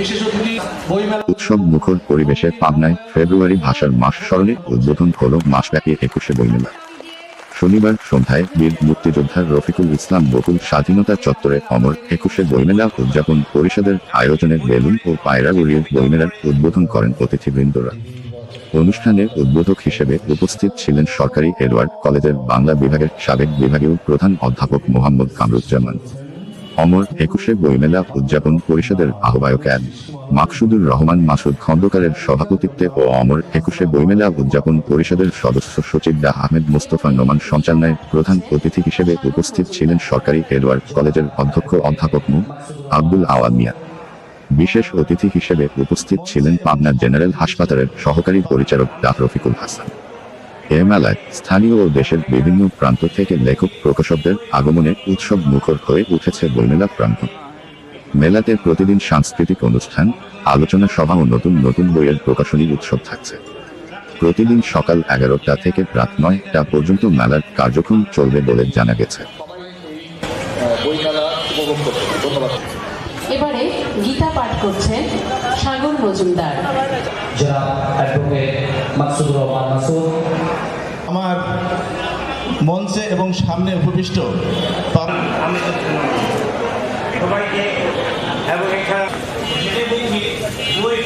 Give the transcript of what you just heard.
বিশেষ অতিথি বইমেলা উৎসব মুখর পরিবেশে পাবনায় ফেব্রুয়ারি ভাষার মাস স্মরণে উদ্বোধন হল মাসব্যাপী ২১শে বইমেলা। শনিবার সন্ধ্যায় বীর মুক্তিযোদ্ধা রফিকুল ইসলাম বকুল স্বাধীনতা চত্বরে অমর ২১শে বইমেলা উদযাপন পরিষদের আয়োজনে বেলুন ও পায়রা উড়িয়ে বইমেলার উদ্বোধন করেন অতিথিবৃন্দরা। অনুষ্ঠানে উদ্বোধক হিসেবে উপস্থিত ছিলেন সরকারি এডওয়ার্ড কলেজের বাংলা বিভাগের সাবেক বিভাগীয় প্রধান অধ্যাপক মোহাম্মদ কামরুজ্জামান। অমর ২১শে বইমেলা উদযাপন পরিষদের আহ্বায়ক অ্যাড. মাকসুদুর রহমান মাসুদ খন্দকারের সভাপতিত্বে ও অমর ২১শে বইমেলা উদযাপন পরিষদের সদস্য সচিব ডা আহমেদ মোস্তফা নোমান সঞ্চালনায় প্রধান অতিথি হিসেবে উপস্থিত ছিলেন সরকারি এডওয়ার্ড কলেজের অধ্যক্ষ অধ্যাপক মু. আব্দুল আওয়াল মিয়া। বিশেষ অতিথি হিসেবে উপস্থিত ছিলেন পাবনা জেনারেল হাসপাতালের সহকারী পরিচালক ডা রফিকুল হাসান। এ মেলায় স্থানীয় ও দেশের বিভিন্ন প্রান্ত থেকে লেখক প্রকাশকদের আগমনে উৎসব মুখর হয়ে উঠেছে বইমেলা প্রাঙ্গণ। মেলাতে প্রতিদিন সাংস্কৃতিক অনুষ্ঠান, আলোচনা সভা ও নতুন নতুন বইয়ের প্রকাশনী উৎসব থাকছে। প্রতিদিন সকাল 11টা থেকে রাত 9টা পর্যন্ত মেলার কার্যক্রম চলবে বলে জানা গেছে। এবারে গীতা পাঠ করছেন সাগর মজুমদার। আমার মঞ্চে এবং সামনে উপবিষ্ট সবাইকে এবং একটা বই